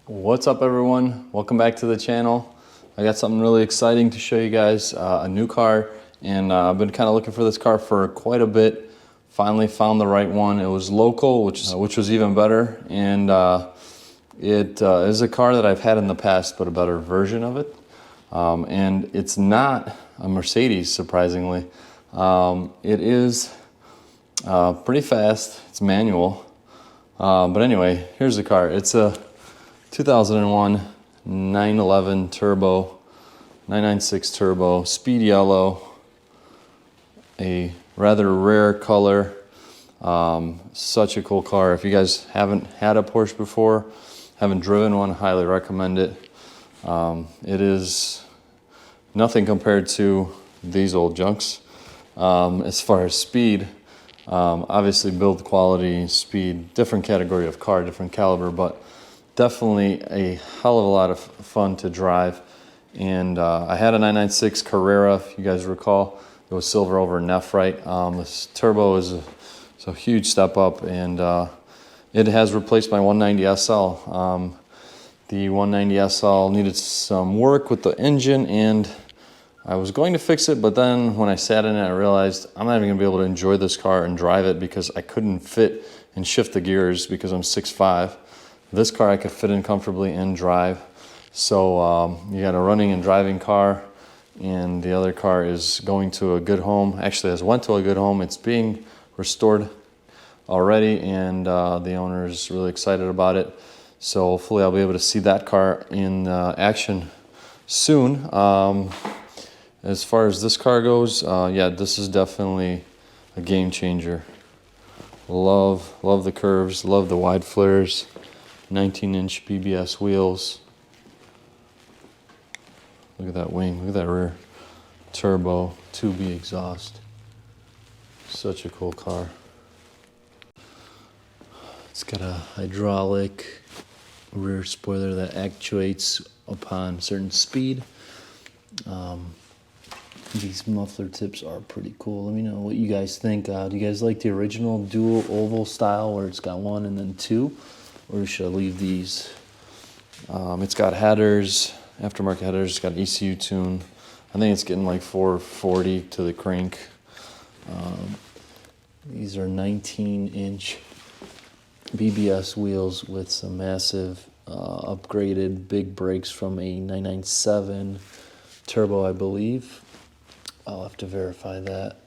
What's up, everyone? Welcome back to the channel. I got something really exciting to show you guys, a new car, and I've been kind of looking for this car for quite a bit. Finally found the right one. It was local, which was even better, and it is a car that I've had in the past, but a better version of it. And it's not a Mercedes, surprisingly. It is pretty fast. It's manual. But anyway, here's the car. It's a 2001 911 turbo, 996 turbo, speed yellow, a rather rare color. Such a cool car. If you guys haven't had a Porsche before, haven't driven one, highly recommend it. It is nothing compared to these old junks. As far as speed, obviously build quality, speed, different category of car, different caliber, but definitely a hell of a lot of fun to drive. And I had a 996 Carrera, if you guys recall. It was silver over nephrite. This turbo is a huge step up, and it has replaced my 190 SL. The 190 SL needed some work with the engine, and I was going to fix it, but then when I sat in it, I realized I'm not even gonna be able to enjoy this car and drive it because I couldn't fit and shift the gears because I'm 6'5". This car I could fit in comfortably and drive. So you got a running and driving car, and the other car is going to a good home. Actually, it went to a good home. It's being restored already, and the owner is really excited about it. So hopefully I'll be able to see that car in action soon. As far as this car goes, yeah, this is definitely a game changer. Love the curves, love the wide flares. 19-inch BBS wheels. Look at that wing, look at that rear. Turbo, 2B exhaust. Such a cool car. It's got a hydraulic rear spoiler that actuates upon certain speed. These muffler tips are pretty cool. Let me know what you guys think. Do you guys like the original dual oval style where it's got one and then two? Or should I leave these? It's got headers, aftermarket headers. It's got an ECU tune. I think it's getting like 440 to the crank. These are 19-inch BBS wheels with some massive upgraded big brakes from a 997 turbo, I believe. I'll have to verify that.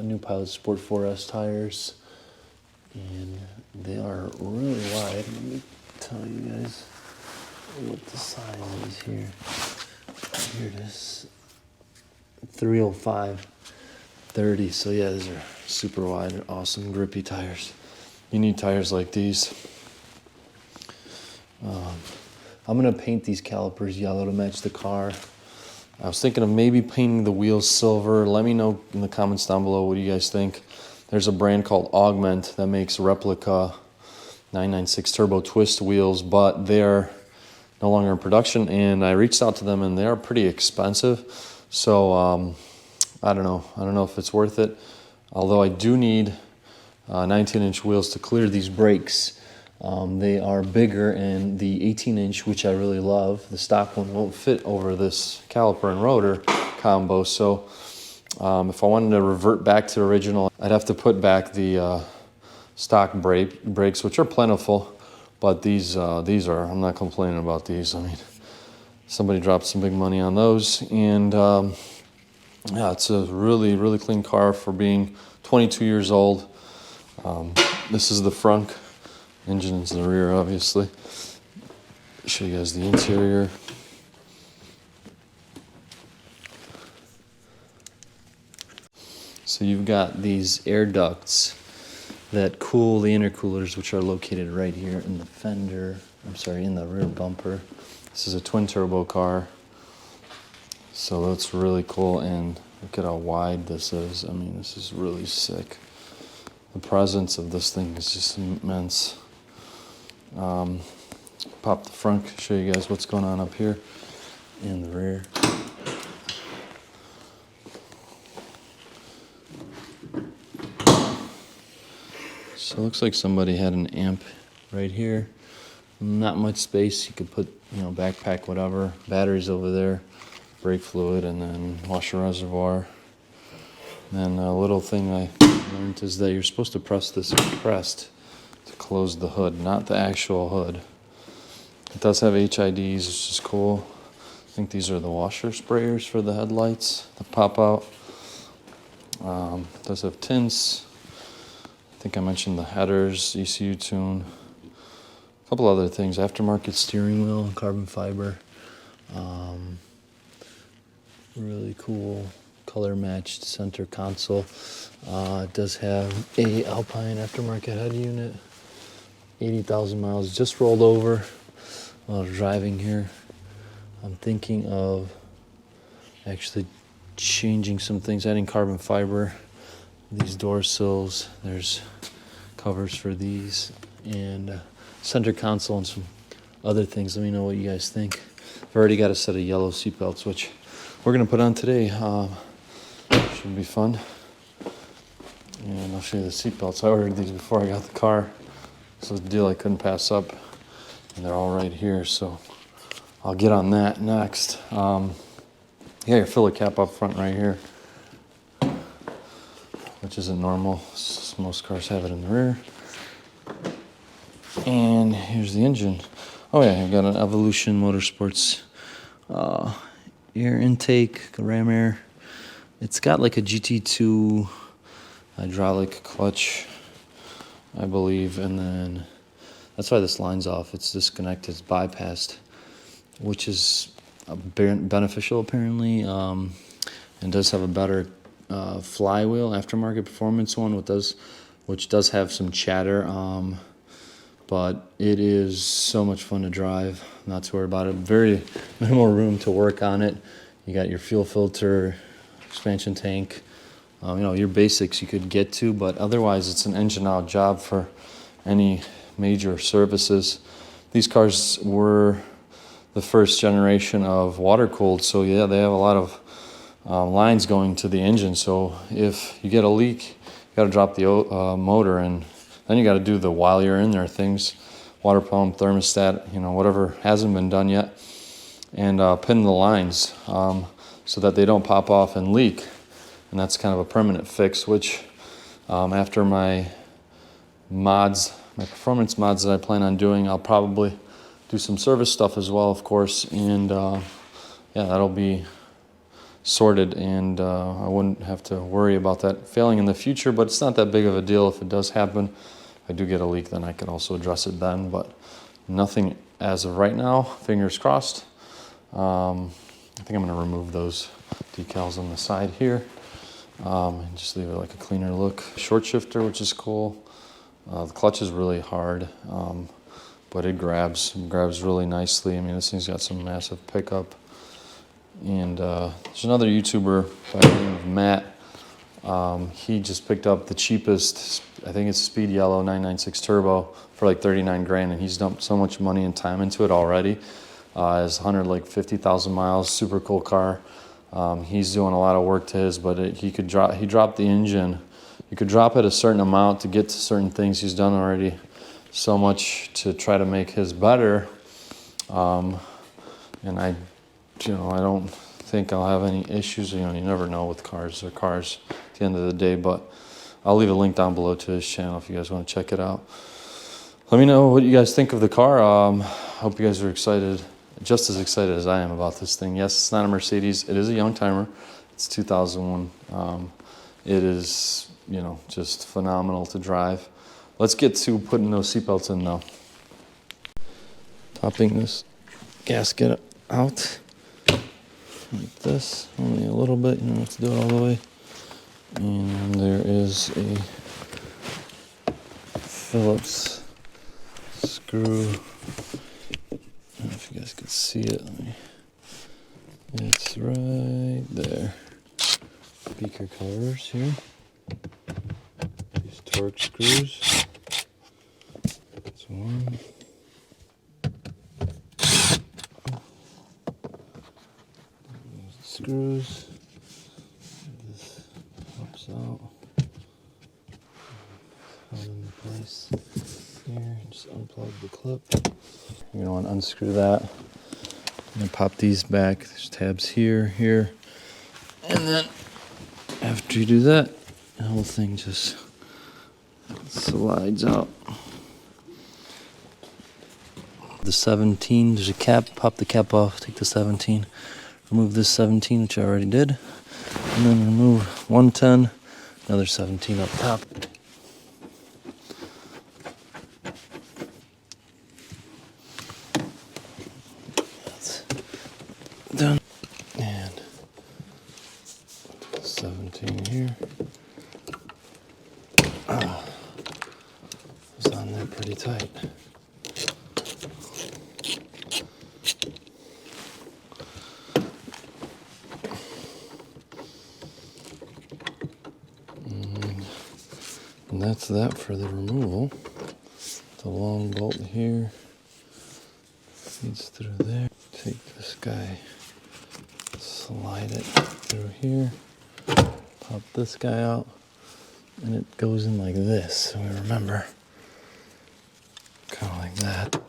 New Pilot Sport 4S tires. And they are really wide. Let me tell you guys what the size is here. Here it is. 305/30. So yeah, these are super wide, awesome grippy tires. You need tires like these. I'm gonna paint these calipers yellow to match the car. I was thinking of maybe painting the wheels silver. Let me know in the comments down below what you guys think. There's a brand called Augment that makes replica 996 turbo twist wheels, but they're no longer in production, and I reached out to them and they are pretty expensive. So I don't know if it's worth it. Although I do need 19-inch wheels to clear these brakes. They are bigger, and the 18-inch, which I really love, the stock one won't fit over this caliper and rotor combo. So if I wanted to revert back to original, I'd have to put back the stock brakes, which are plentiful, but these are, I'm not complaining about these. I mean, somebody dropped some big money on those, and yeah, it's a really clean car for being 22 years old. This is the front, engine's the rear, obviously. Show you guys the interior. So you've got these air ducts that cool the intercoolers, which are located right here in the fender. In the rear bumper. This is a twin turbo car. So that's really cool, and look at how wide this is. I mean, this is really sick. The presence of this thing is just immense. Pop the front, show you guys what's going on up here in the rear. So it looks like somebody had an amp right here. Not much space. You could put, you know, backpack, whatever. Batteries over there, brake fluid, and then washer reservoir. And then a little thing I learned is that you're supposed to press this crest to close the hood, not the actual hood. It does have HIDs, which is cool. I think these are the washer sprayers for the headlights that pop out. It does have tints. I think I mentioned the headers, ECU tune. A couple other things, aftermarket steering wheel, carbon fiber. Really cool color matched center console. It does have a Alpine aftermarket head unit. 80,000 miles, just rolled over while driving here. I'm thinking of actually changing some things, adding carbon fiber. These door sills, there's covers for these, and center console and some other things. Let me know what you guys think. I've already got a set of yellow seat belts, which we're gonna put on today. Should be fun. And I'll show you the seat belts. I ordered these before I got the car. This was a deal I couldn't pass up, and they're all right here, so I'll get on that next. Yeah, your filler cap up front right here, which isn't normal. Most cars have it in the rear. And here's the engine. Oh yeah, I've got an Evolution Motorsports air intake, ram air. It's got like a GT2 hydraulic clutch, I believe, and then that's why this line's off. It's disconnected, it's bypassed, which is beneficial apparently, and does have a better flywheel, aftermarket performance one, which does have some chatter, but it is so much fun to drive, not to worry about it. Very minimal room to work on it. You got your fuel filter, expansion tank, you know, your basics you could get to, but otherwise it's an engine out job for any major services. These cars were the first generation of water cooled, so yeah, they have a lot of lines going to the engine. So if you get a leak, you got to drop the motor, and then you got to do the while you're in there things, water pump, thermostat, you know, whatever hasn't been done yet, and pin the lines so that they don't pop off and leak. And that's kind of a permanent fix, which after my mods, my performance mods that I plan on doing, I'll probably do some service stuff as well, of course, and yeah, that'll be sorted, and I wouldn't have to worry about that failing in the future, but it's not that big of a deal if it does happen. If I do get a leak, then I can also address it then, but nothing as of right now, fingers crossed. I think I'm going to remove those decals on the side here, and just leave it like a cleaner look. Short shifter, which is cool. The clutch is really hard, but it grabs really nicely. I mean, this thing's got some massive pickup. And there's another YouTuber by the name of Matt. He just picked up the cheapest, I think it's Speed Yellow 996 Turbo for like 39 grand, and he's dumped so much money and time into it already. It's 150,000 miles, super cool car. He's doing a lot of work to his, but he dropped the engine. You could drop it a certain amount to get to certain things. He's done already so much to try to make his better, and I don't think I'll have any issues. You know, you never know with cars. They're cars at the end of the day, but I'll leave a link down below to his channel if you guys want to check it out. Let me know what you guys think of the car. I hope you guys are excited, just as excited as I am about this thing. Yes, it's not a Mercedes. It is a Youngtimer. It's 2001. It is, you know, just phenomenal to drive. Let's get to putting those seatbelts in now. Popping this gasket out like this, only a little bit. You don't have to do it all the way. And there is a Phillips screw. I don't know if you guys can see it. It's right there. Beaker covers here. These torque screws. That's one. Screws. This pops out. Held in place here. Just Just unplug the clip. You're gonna want to unscrew that. And pop these back. There's tabs here, here. And then after you do that, the whole thing just slides out. The 17, there's a cap, pop the cap off, take the 17, remove this 17, which I already did, and then remove 110, another 17 up top. That's done. And 17 here. Oh, it was on there pretty tight. And that's that for the removal. The long bolt here feeds through there. Take this guy, slide it through here, pop this guy out, and it goes in like this. So we remember, kind of like that.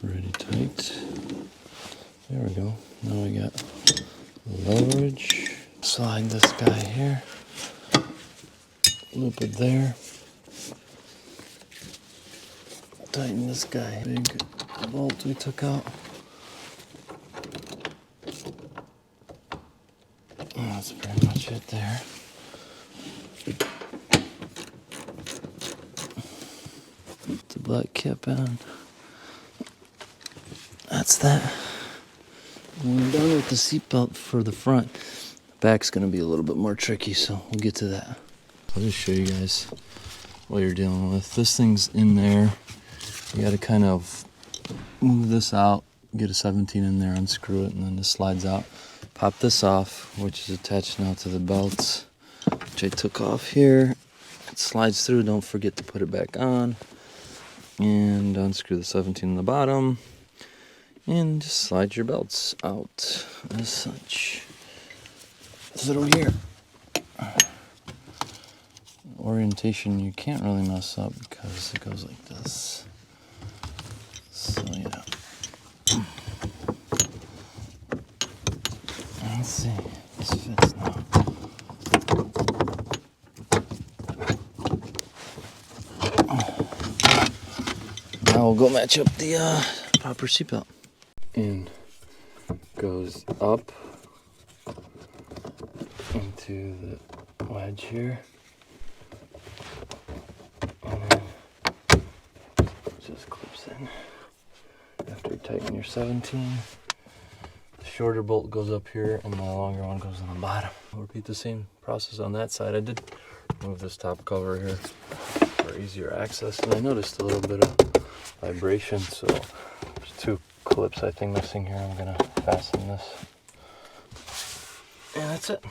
Pretty tight. There we go. Now we got leverage. Slide this guy here. Loop it there. Tighten this guy. Big bolt we took out. And that's pretty much it there. Put the black cap on. That's that. When we're done with the seatbelt for the front, the back's going to be a little bit more tricky, so we'll get to that. I'll just show you guys what you're dealing with. This thing's in there. You got to kind of move this out, get a 17 in there, unscrew it, and then this slides out. Pop this off, which is attached now to the belts, which I took off here. It slides through. Don't forget to put it back on. And unscrew the 17 in the bottom. And just slide your belts out as such. Through here. Orientation you can't really mess up because it goes like this. So yeah. Let's see. This fits now. Now we'll go match up the proper seatbelt. And goes up into the wedge here, and then just clips in. After you tighten your 17, the shorter bolt goes up here and the longer one goes on the bottom. I'll repeat the same process on that side. I did remove this top cover here for easier access, and I noticed a little bit of vibration, so there's two clips I think missing here. I'm gonna fasten this, and that's it.